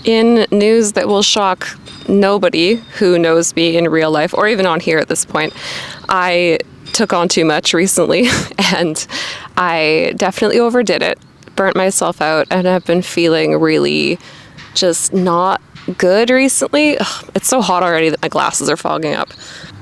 In news that will shock nobody who knows me in real life, or even on here at this point, I took on too much recently, and I definitely overdid it, burnt myself out, and have been feeling really just not good recently. Ugh, it's so hot already that my glasses are fogging up.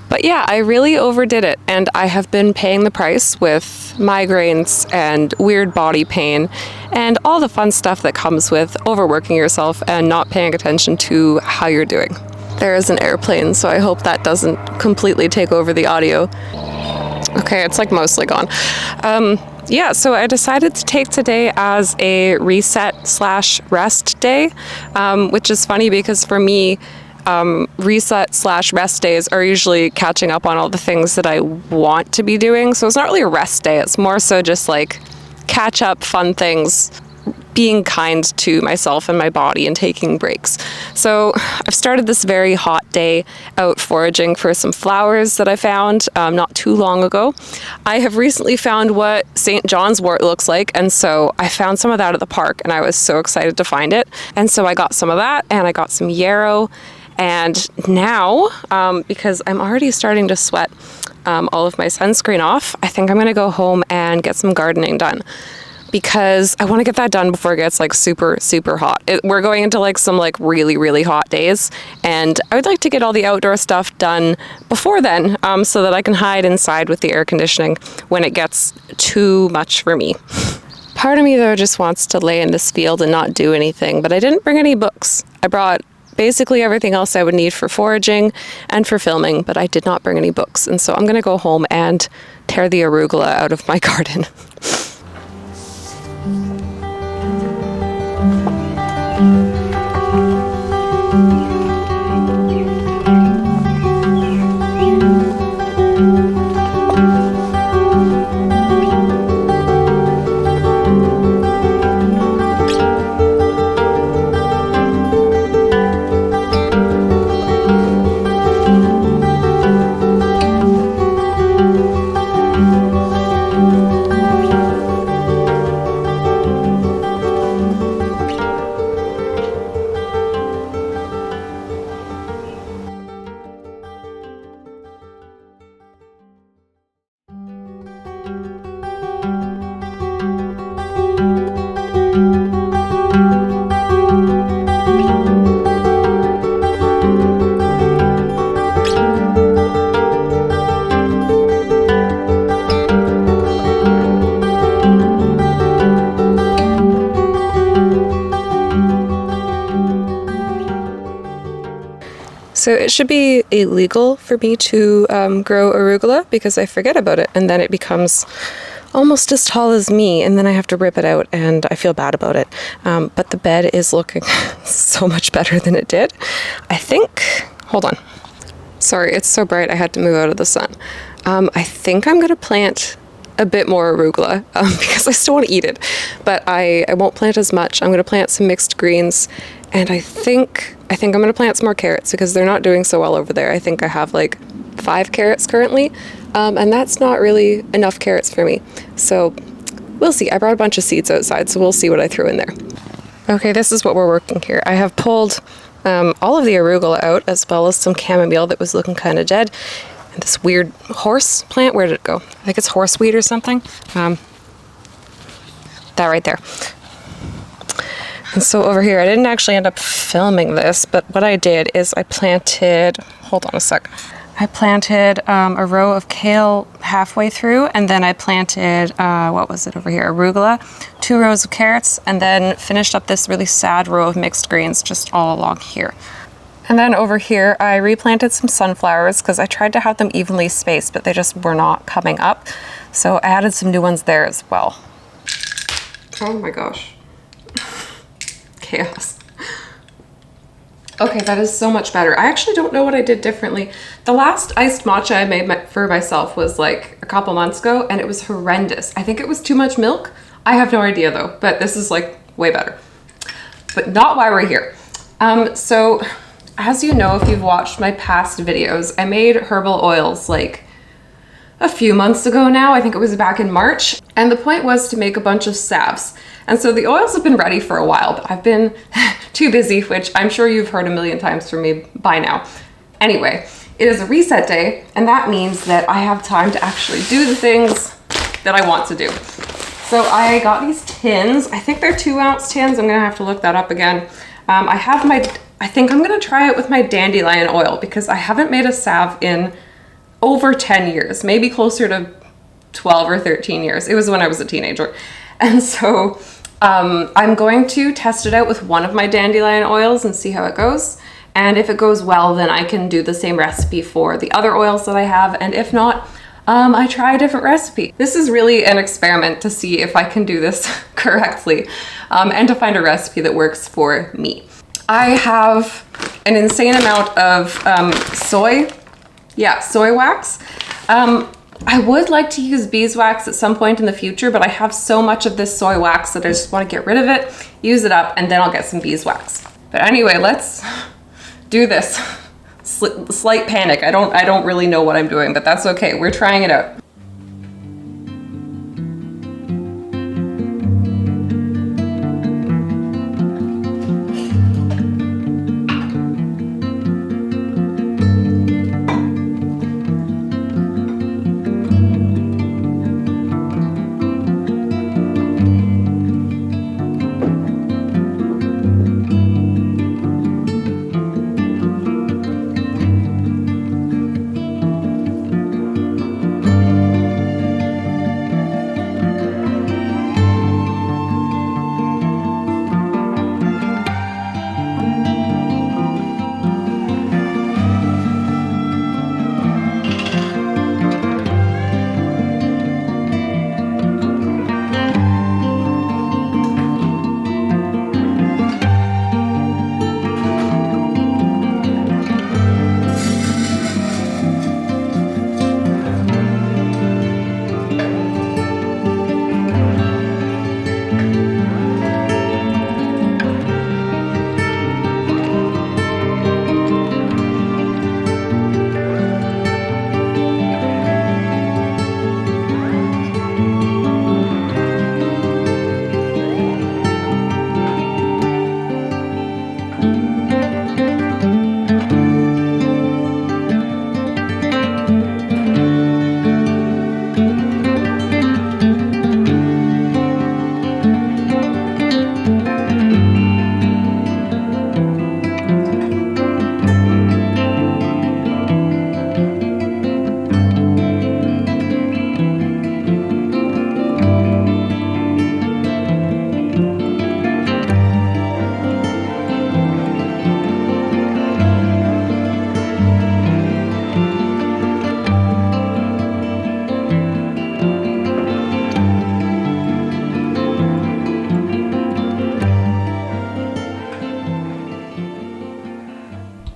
But yeah, I really overdid it, and I have been paying the price with migraines and weird body pain and all the fun stuff that comes with overworking yourself and not paying attention to how you're doing. There is an airplane, so I hope that doesn't completely take over the audio. Okay, it's like mostly gone. Yeah, so I decided to take today as a reset/rest day, which is funny because for me, reset/rest days are usually catching up on all the things that I want to be doing. So it's not really a rest day. It's more so just like catch up, fun things, being kind to myself and my body and taking breaks. So I've started this very hot day out foraging for some flowers that I found not too long ago. I have recently found what St. John's wort looks like, and so I found some of that at the park, and I was so excited to find it. And so I got some of that, and I got some yarrow. And now, because I'm already starting to sweat all of my sunscreen off, I think I'm gonna go home and get some gardening done, because I want to get that done before it gets like super, super hot. We're going into like some like really, really hot days, and I would like to get all the outdoor stuff done before then, so that I can hide inside with the air conditioning when it gets too much for me. Part of me though just wants to lay in this field and not do anything, but I didn't bring any books. I brought basically everything else I would need for foraging and for filming, but I did not bring any books, and so I'm gonna go home and tear the arugula out of my garden. So it should be illegal for me to grow arugula, because I forget about it and then it becomes almost as tall as me, and then I have to rip it out and I feel bad about it. But the bed is looking so much better than it did. I think, hold on. Sorry, it's so bright I had to move out of the sun. I think I'm gonna plant a bit more arugula because I still want to eat it, but I won't plant as much. I'm gonna plant some mixed greens, and I think I'm gonna plant some more carrots because they're not doing so well over there. I think I have like 5 carrots currently, and that's not really enough carrots for me. So we'll see. I brought a bunch of seeds outside, so we'll see what I threw in there. Okay, this is what we're working here. I have pulled all of the arugula out, as well as some chamomile that was looking kind of dead. And this weird horse plant, where did it go? I think it's horseweed or something. That right there. And so over here, I didn't actually end up filming this, but what I did is I planted, hold on a sec. I planted a row of kale halfway through, and then I planted, what was it over here, arugula, 2 rows of carrots, and then finished up this really sad row of mixed greens just all along here. And then over here, I replanted some sunflowers because I tried to have them evenly spaced, but they just were not coming up. So I added some new ones there as well. Oh my gosh. Chaos. Okay, that is so much better. I actually don't know what I did differently. The last iced matcha I made for myself was like a couple months ago, and it was horrendous. I think it was too much milk. I have no idea though, but this is like way better. But not why we're here. So as you know, if you've watched my past videos, I made herbal oils like a few months ago now. I think it was back in March. And the point was to make a bunch of salves. And so the oils have been ready for a while, but I've been too busy, which I'm sure you've heard a million times from me by now. Anyway, it is a reset day, and that means that I have time to actually do the things that I want to do. So I got these tins. I think they're 2-ounce tins. I'm gonna have to look that up again. I think I'm gonna try it with my dandelion oil because I haven't made a salve in over 10 years, maybe closer to 12 or 13 years. It was when I was a teenager. And so I'm going to test it out with one of my dandelion oils and see how it goes. And if it goes well, then I can do the same recipe for the other oils that I have. And if not, I try a different recipe. This is really an experiment to see if I can do this correctly and to find a recipe that works for me. I have an insane amount of soy wax. I would like to use beeswax at some point in the future, but I have so much of this soy wax that I just want to get rid of it, use it up, and then I'll get some beeswax. But anyway, let's do this. Slight panic. I don't really know what I'm doing, but that's okay. We're trying it out.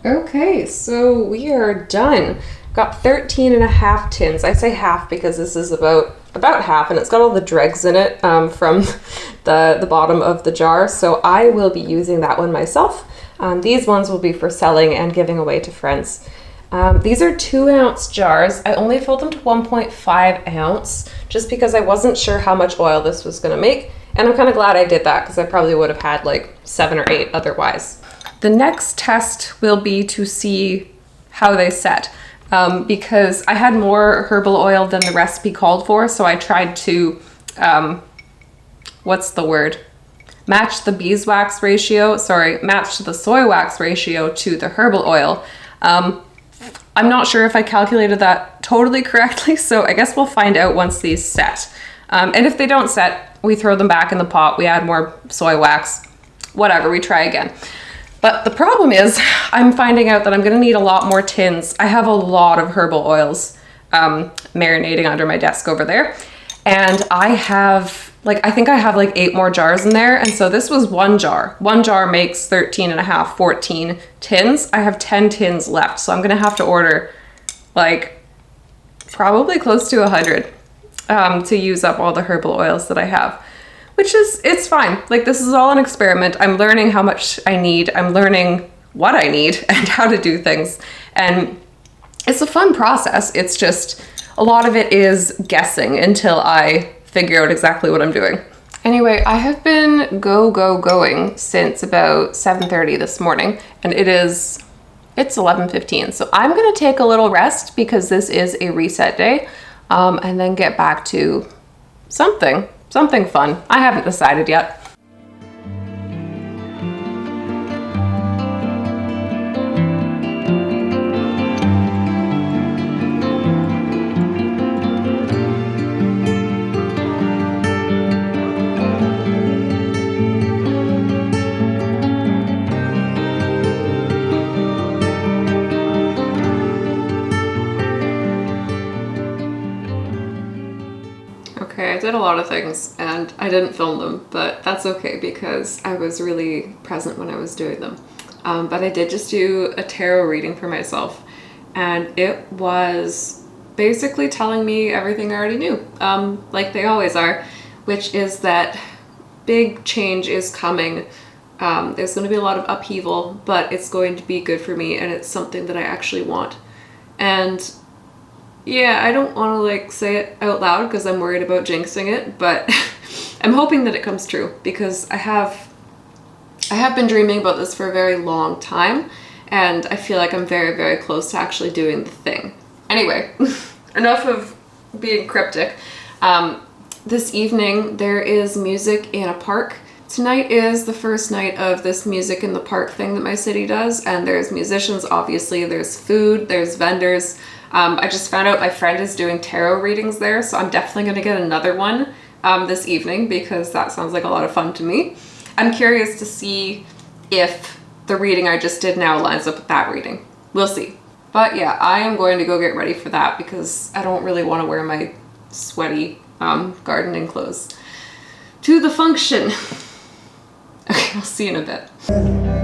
Okay, so we are done. Got 13 and a half tins. I say half because this is about half, and it's got all the dregs in it from the bottom of the jar. So I will be using that one myself. These ones will be for selling and giving away to friends. These are 2-ounce jars. I only filled them to 1.5 ounce just because I wasn't sure how much oil this was gonna make. And I'm kind of glad I did that because I probably would have had like 7 or 8 otherwise. The next test will be to see how they set because I had more herbal oil than the recipe called for. So I tried to, match the match the soy wax ratio to the herbal oil. I'm not sure if I calculated that totally correctly, so I guess we'll find out once these set. And if they don't set, we throw them back in the pot, we add more soy wax, whatever, we try again. But the problem is, I'm finding out that I'm gonna need a lot more tins. I have a lot of herbal oils marinating under my desk over there. And I think I have like 8 more jars in there. And so this was one jar. One jar makes 13 and a half, 14 tins. I have 10 tins left. So I'm gonna have to order like probably close to 100 to use up all the herbal oils that I have. Which is, it's fine. Like this is all an experiment. I'm learning how much I need. I'm learning what I need and how to do things. And it's a fun process. It's just a lot of it is guessing until I figure out exactly what I'm doing. Anyway, I have been going since about 7:30 this morning, and it's 11:15. So I'm gonna take a little rest because this is a reset day, and then get back to something fun. I haven't decided yet. Okay, I did a lot of things and I didn't film them, but that's okay because I was really present when I was doing them. But I did just do a tarot reading for myself, and it was basically telling me everything I already knew, like they always are, which is that big change is coming. There's going to be a lot of upheaval, but it's going to be good for me, and it's something that I actually want. And yeah, I don't want to like say it out loud because I'm worried about jinxing it, but I'm hoping that it comes true because I have been dreaming about this for a very long time, and I feel like I'm very, very close to actually doing the thing. Anyway, enough of being cryptic. This evening there is music in a park. Tonight is the first night of this music in the park thing that my city does, and there's musicians, obviously, there's food, there's vendors. I just found out my friend is doing tarot readings there, so I'm definitely going to get another one this evening because that sounds like a lot of fun to me. I'm curious to see if the reading I just did now lines up with that reading. We'll see. But yeah, I am going to go get ready for that because I don't really want to wear my sweaty gardening clothes to the function. Okay, I'll see you in a bit.